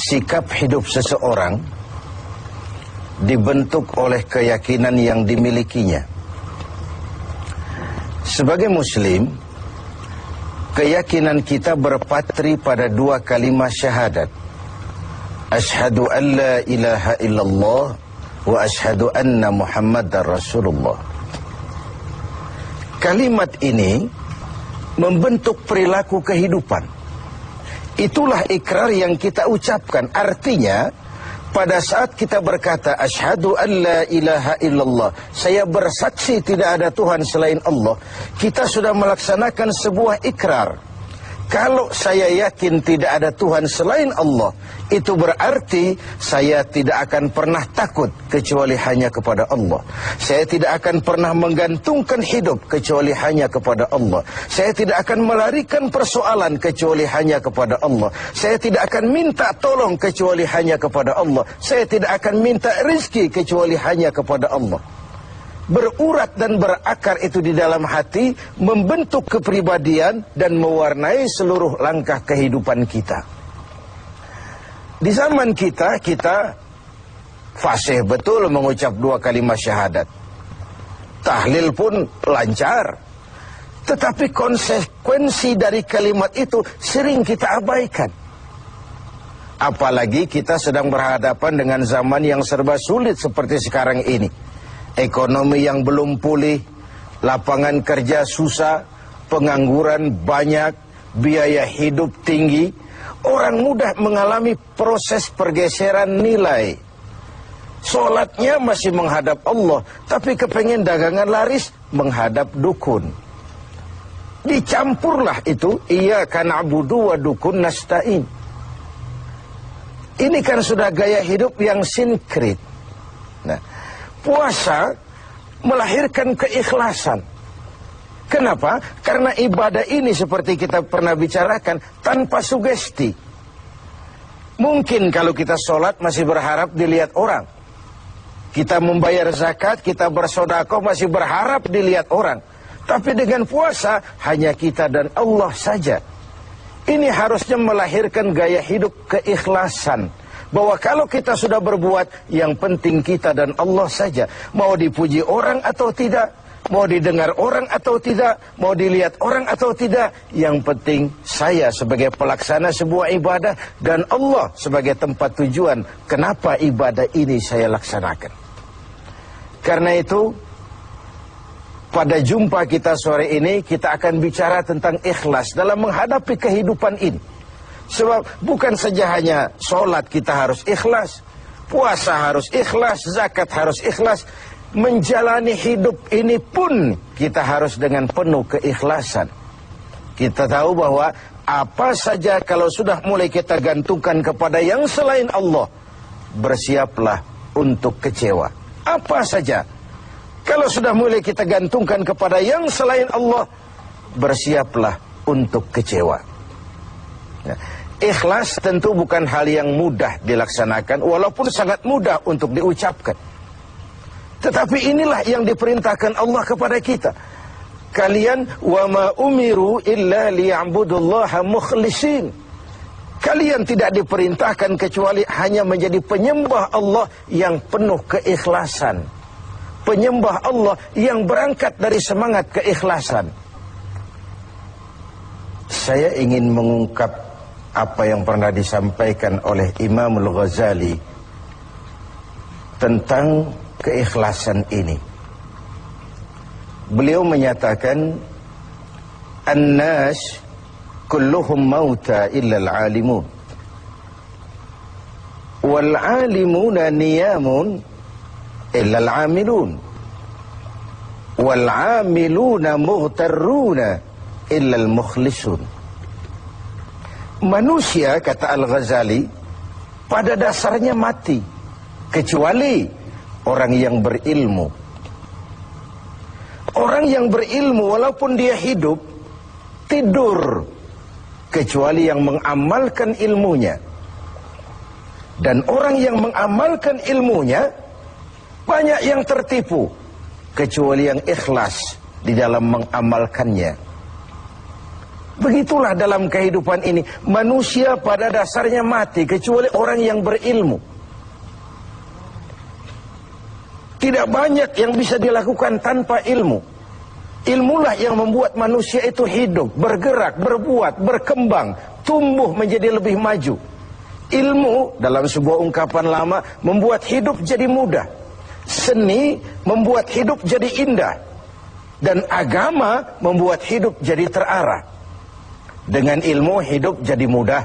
sikap hidup seseorang dibentuk oleh keyakinan yang dimilikinya. Sebagai muslim, keyakinan kita berpatri pada dua kalimat syahadat. Asyhadu an la ilaha illallah wa asyhadu anna Muhammadar Rasulullah. Kalimat ini membentuk perilaku kehidupan. Itulah ikrar yang kita ucapkan. Artinya, pada saat kita berkata asyhadu an la ilaha illallah, saya bersaksi tidak ada Tuhan selain Allah, kita sudah melaksanakan sebuah ikrar. Kalau saya yakin tidak ada Tuhan selain Allah, itu berarti saya tidak akan pernah takut kecuali hanya kepada Allah. Saya tidak akan pernah menggantungkan hidup kecuali hanya kepada Allah. Saya tidak akan melarikan persoalan kecuali hanya kepada Allah. Saya tidak akan minta tolong kecuali hanya kepada Allah. Saya tidak akan minta rezeki kecuali hanya kepada Allah. Berurat dan berakar itu di dalam hati, membentuk kepribadian dan mewarnai seluruh langkah kehidupan kita. Di zaman kita fasih betul mengucap dua kalimat syahadat. Tahlil pun lancar. Tetapi konsekuensi dari kalimat itu sering kita abaikan. Apalagi kita sedang berhadapan dengan zaman yang serba sulit seperti sekarang ini. Ekonomi yang belum pulih, lapangan kerja susah, pengangguran banyak, biaya hidup tinggi. Orang mudah mengalami proses pergeseran nilai. Sholatnya masih menghadap Allah, tapi kepengen dagangan laris menghadap dukun. Dicampurlah itu, iyyaka na'budu wa dukun nasta'in. Ini kan sudah gaya hidup yang sinkrit. Nah, puasa melahirkan keikhlasan. Kenapa? Karena ibadah ini seperti kita pernah bicarakan tanpa sugesti. Mungkin kalau kita sholat masih berharap dilihat orang. Kita membayar zakat, kita bersedekah masih berharap dilihat orang. Tapi dengan puasa hanya kita dan Allah saja. Ini harusnya melahirkan gaya hidup keikhlasan. Bahwa kalau kita sudah berbuat, yang penting kita dan Allah saja. Mau dipuji orang atau tidak, mau didengar orang atau tidak, mau dilihat orang atau tidak, yang penting saya sebagai pelaksana sebuah ibadah dan Allah sebagai tempat tujuan kenapa ibadah ini saya laksanakan. Karena itu, pada jumpa kita sore ini, kita akan bicara tentang ikhlas dalam menghadapi kehidupan ini. Sebab bukan saja hanya sholat kita harus ikhlas, puasa harus ikhlas, zakat harus ikhlas. Menjalani hidup ini pun kita harus dengan penuh keikhlasan. Kita tahu bahwa apa saja kalau sudah mulai kita gantungkan kepada yang selain Allah, bersiaplah untuk kecewa. Apa saja kalau sudah mulai kita gantungkan kepada yang selain Allah, bersiaplah untuk kecewa. Nah, ikhlas tentu bukan hal yang mudah dilaksanakan, walaupun sangat mudah untuk diucapkan. Tetapi inilah yang diperintahkan Allah kepada kita. Kalian wa ma umiru illa liya'budullaha mukhlisin. Kalian tidak diperintahkan kecuali hanya menjadi penyembah Allah yang penuh keikhlasan. Penyembah Allah yang berangkat dari semangat keikhlasan. Saya ingin mengungkap apa yang pernah disampaikan oleh Imam Al-Ghazali tentang keikhlasan ini. Beliau menyatakan, An-nas kulluhum mauta illa al-alimun. Wal-alimuna niyamun illa al-amilun. Wal-amiluna mughtarruna illa al-mukhlisun. Manusia, kata Al-Ghazali, pada dasarnya mati, kecuali orang yang berilmu. Orang yang berilmu walaupun dia hidup, tidur, kecuali yang mengamalkan ilmunya. Dan orang yang mengamalkan ilmunya, banyak yang tertipu, kecuali yang ikhlas di dalam mengamalkannya. Begitulah dalam kehidupan ini. Manusia pada dasarnya mati kecuali orang yang berilmu. Tidak banyak yang bisa dilakukan tanpa ilmu. Ilmulah yang membuat manusia itu hidup, bergerak, berbuat, berkembang, tumbuh menjadi lebih maju. Ilmu dalam sebuah ungkapan lama membuat hidup jadi mudah. Seni membuat hidup jadi indah. Dan agama membuat hidup jadi terarah. Dengan ilmu hidup jadi mudah.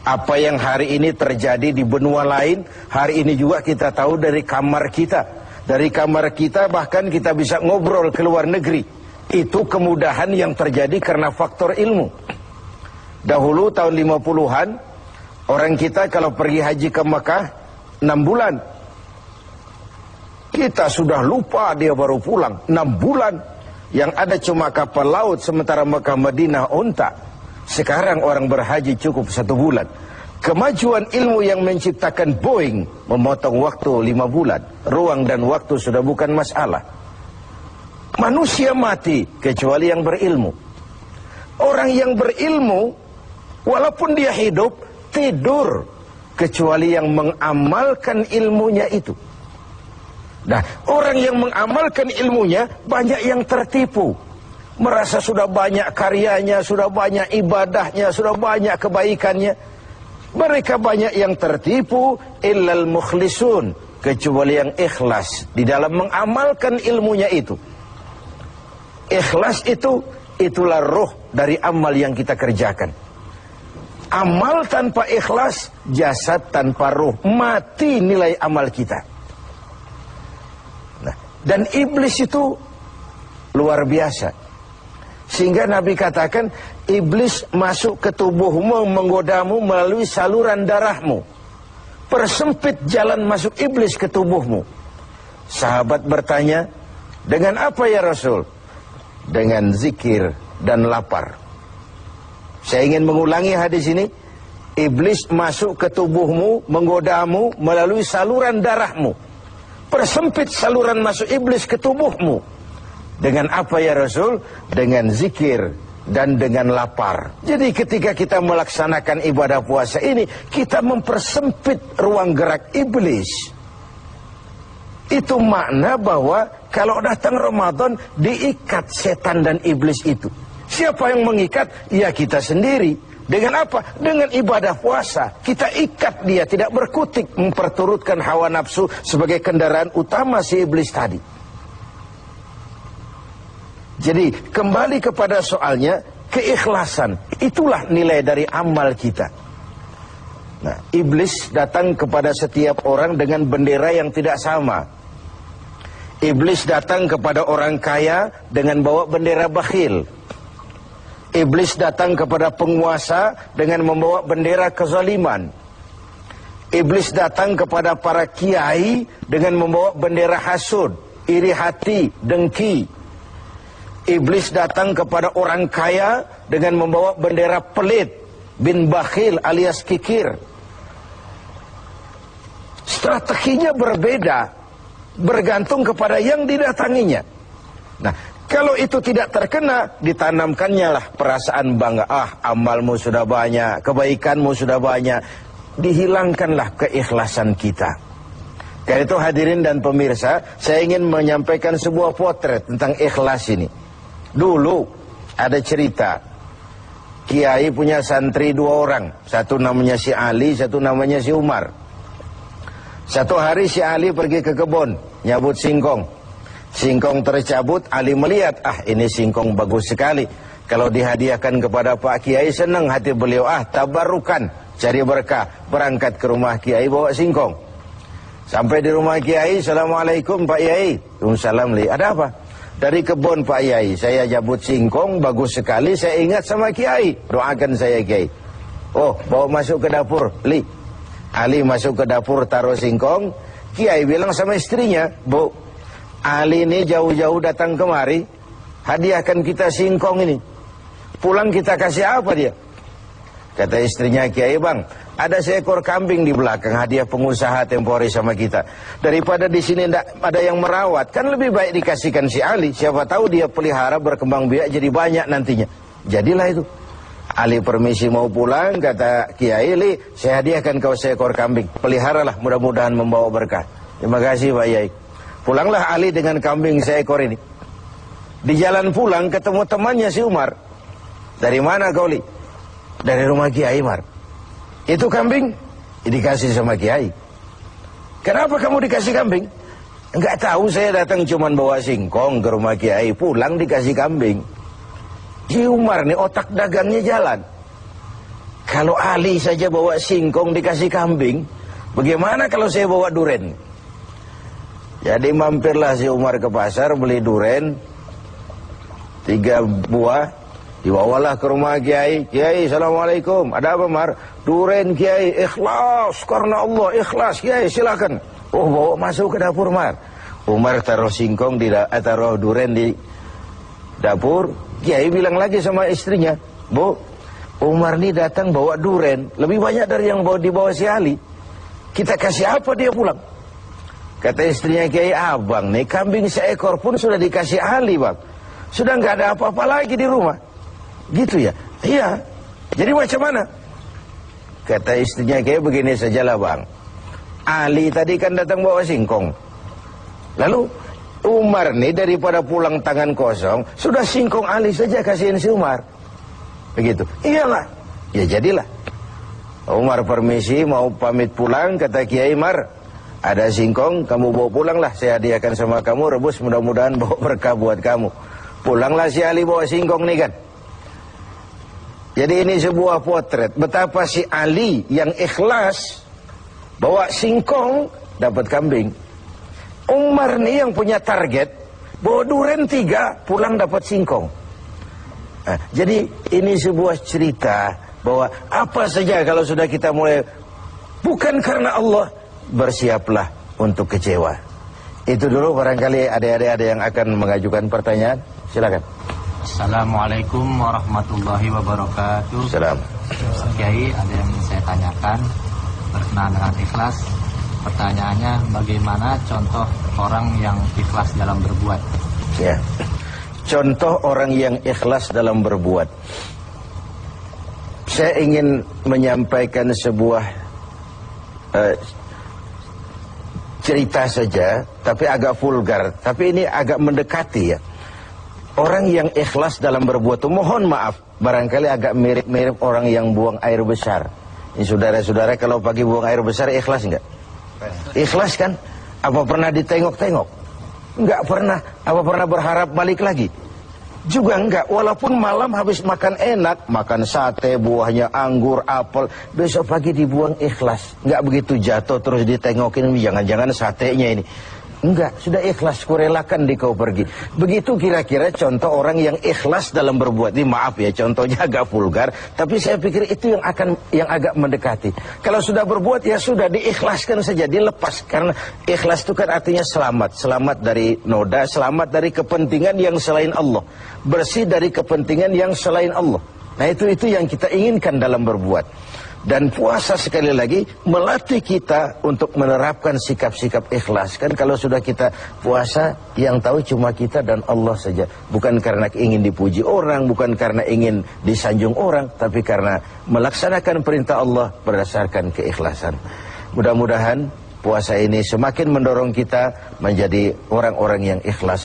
Apa yang hari ini terjadi di benua lain, hari ini juga kita tahu dari kamar kita. Dari kamar kita bahkan kita bisa ngobrol ke luar negeri. Itu kemudahan yang terjadi karena faktor ilmu. Dahulu tahun 50-an, orang kita kalau pergi haji ke Mekah 6 bulan. Kita sudah lupa dia baru pulang 6 bulan. Yang ada cuma kapal laut, sementara Mekah Madinah unta. Sekarang orang berhaji cukup 1 bulan. Kemajuan ilmu yang menciptakan Boeing memotong waktu 5 bulan. Ruang dan waktu sudah bukan masalah. Manusia mati kecuali yang berilmu. Orang yang berilmu, walaupun dia hidup, tidur kecuali yang mengamalkan ilmunya itu. Nah, orang yang mengamalkan ilmunya banyak yang tertipu. Merasa sudah banyak karyanya, sudah banyak ibadahnya, sudah banyak kebaikannya. Mereka banyak yang tertipu, illal mukhlisun, kecuali yang ikhlas di dalam mengamalkan ilmunya itu. Ikhlas itu, itulah roh dari amal yang kita kerjakan. Amal tanpa ikhlas, jasad tanpa roh, mati nilai amal kita. Nah, dan iblis itu luar biasa. Sehingga Nabi katakan, iblis masuk ke tubuhmu, menggodamu melalui saluran darahmu. Persempit jalan masuk iblis ke tubuhmu. Sahabat bertanya, dengan apa ya Rasul? Dengan zikir dan lapar. Saya ingin mengulangi hadis ini. Iblis masuk ke tubuhmu, menggodamu melalui saluran darahmu. Persempit saluran masuk iblis ke tubuhmu. Dengan apa ya Rasul? Dengan zikir dan dengan lapar. Jadi ketika kita melaksanakan ibadah puasa ini, kita mempersempit ruang gerak iblis. Itu makna bahwa kalau datang Ramadan, diikat setan dan iblis itu. Siapa yang mengikat? Ya kita sendiri. Dengan apa? Dengan ibadah puasa. Kita ikat dia, tidak berkutik, memperturutkan hawa nafsu sebagai kendaraan utama si iblis tadi. Jadi kembali kepada soalnya, keikhlasan. Itulah nilai dari amal kita. Nah, iblis datang kepada setiap orang dengan bendera yang tidak sama. Iblis datang kepada orang kaya dengan bawa bendera bakhil. Iblis datang kepada penguasa dengan membawa bendera kezaliman. Iblis datang kepada para kiai dengan membawa bendera hasud, iri hati, dengki. Iblis datang kepada orang kaya dengan membawa bendera pelit, bin bakhil alias kikir. Strateginya berbeda, bergantung kepada yang didatanginya. Nah, kalau itu tidak terkena, ditanamkannya lah perasaan bangga. Amalmu sudah banyak, kebaikanmu sudah banyak. Dihilangkanlah keikhlasan kita. Karena itu hadirin dan pemirsa, saya ingin menyampaikan sebuah potret tentang ikhlas ini. Dulu ada cerita, kiai punya santri 2 orang. Satu namanya si Ali, satu namanya si Umar. Satu hari si Ali pergi ke kebun, nyabut singkong. Singkong tercabut, Ali melihat, ini singkong bagus sekali. Kalau dihadiahkan kepada Pak Kiai, senang hati beliau. Tabarukan, cari berkah. Berangkat ke rumah Kiai, bawa singkong. Sampai di rumah Kiai, Assalamualaikum Pak Kiai. Waalaikumsalam, Li. Ada apa? Dari kebun Pak Kiai, saya jabut singkong, bagus sekali, saya ingat sama Kiai. Doakan saya Kiai. Oh, bawa masuk ke dapur, Li. Ali masuk ke dapur, taruh singkong. Kiai bilang sama istrinya, Bu, Ali ini jauh-jauh datang kemari, hadiahkan kita singkong ini. Pulang kita kasih apa dia? Kata istrinya Kiai, Bang, ada seekor kambing di belakang, hadiah pengusaha temporary sama kita. Daripada di sini ada yang merawat, kan lebih baik dikasihkan si Ali. Siapa tahu dia pelihara berkembang biak jadi banyak nantinya. Jadilah itu. Ali permisi mau pulang, kata Kiai, Li, saya hadiahkan kau seekor kambing. Peliharalah, mudah-mudahan membawa berkah. Terima kasih Pak Yai. Pulanglah Ali dengan kambing seekor ini. Di jalan pulang ketemu temannya si Umar. Dari mana kau, Li? Dari rumah Kiai Umar. Itu kambing dikasih sama Kiai. Kenapa kamu dikasih kambing? Enggak tahu, saya datang cuman bawa singkong ke rumah Kiai, pulang dikasih kambing. Si Umar nih otak dagangnya jalan. Kalau Ali saja bawa singkong dikasih kambing, bagaimana kalau saya bawa duren? Jadi mampirlah si Umar ke pasar beli duren 3 buah, dibawalah ke rumah Kiai. Kiai, assalamualaikum. Ada apa, Mar? Duren Kiai, ikhlas karena Allah, ikhlas Kiai, silakan. Oh, bawa masuk ke dapur, Mar. Umar taruh singkong taruh duren di dapur. Kiai bilang lagi sama istrinya, Bu, Umar ini datang bawa duren lebih banyak dari yang dibawa si Ali. Kita kasih apa dia pulang? Kata istrinya Kiai, abang nih kambing seekor pun sudah dikasih Ali, bang. Sudah nggak ada apa-apa lagi di rumah. Gitu ya? Iya. Jadi macam mana? Kata istrinya Kiai, begini sajalah bang. Ali tadi kan datang bawa singkong. Lalu Umar nih daripada pulang tangan kosong, sudah singkong Ali saja kasihin si Umar. Begitu. Iyalah. Ya jadilah. Umar permisi mau pamit pulang, kata Kiai, Mar, ada singkong, kamu bawa pulanglah, saya hadiahkan sama kamu, rebus, mudah-mudahan bawa berkah buat kamu. Pulanglah si Ali bawa singkong nih kan. Jadi ini sebuah potret betapa si Ali yang ikhlas bawa singkong dapat kambing. Umar nih yang punya target bawa duren 3 pulang dapat singkong. Nah, jadi ini sebuah cerita bahwa apa saja kalau sudah kita mulai bukan karena Allah, bersiaplah untuk kecewa. Itu dulu, barangkali adik-adik ada yang akan mengajukan pertanyaan. Silakan. Assalamualaikum warahmatullahi wabarakatuh. Salam. Kiai, ada yang saya tanyakan berkenaan dengan ikhlas. Pertanyaannya, bagaimana contoh orang yang ikhlas dalam berbuat? Ya. Contoh orang yang ikhlas dalam berbuat. Saya ingin menyampaikan sebuah cerita saja, tapi agak vulgar. Tapi ini agak mendekati ya. Orang yang ikhlas dalam berbuat itu, mohon maaf, barangkali agak mirip-mirip orang yang buang air besar. Ini saudara-saudara, kalau pagi buang air besar ikhlas enggak? Ikhlas kan? Apa pernah ditengok-tengok? Enggak pernah. Apa pernah berharap balik lagi? Juga enggak. Walaupun malam habis makan enak, makan sate, buahnya anggur, apel, besok pagi dibuang ikhlas. Enggak begitu jatuh terus ditengokin, jangan-jangan satenya ini. Enggak, sudah ikhlas, kurelakan di kau pergi. Begitu kira-kira contoh orang yang ikhlas dalam berbuat. Ini maaf ya, contohnya agak vulgar, tapi saya pikir itu yang agak mendekati. Kalau sudah berbuat ya sudah diikhlaskan saja, dilepas, karena ikhlas itu kan artinya selamat, selamat dari noda, selamat dari kepentingan yang selain Allah, bersih dari kepentingan yang selain Allah. Nah itu yang kita inginkan dalam berbuat. Dan puasa sekali lagi melatih kita untuk menerapkan sikap-sikap ikhlas. Kan kalau sudah kita puasa, yang tahu cuma kita dan Allah saja. Bukan karena ingin dipuji orang, bukan karena ingin disanjung orang, tapi karena melaksanakan perintah Allah berdasarkan keikhlasan. Mudah-mudahan puasa ini semakin mendorong kita menjadi orang-orang yang ikhlas.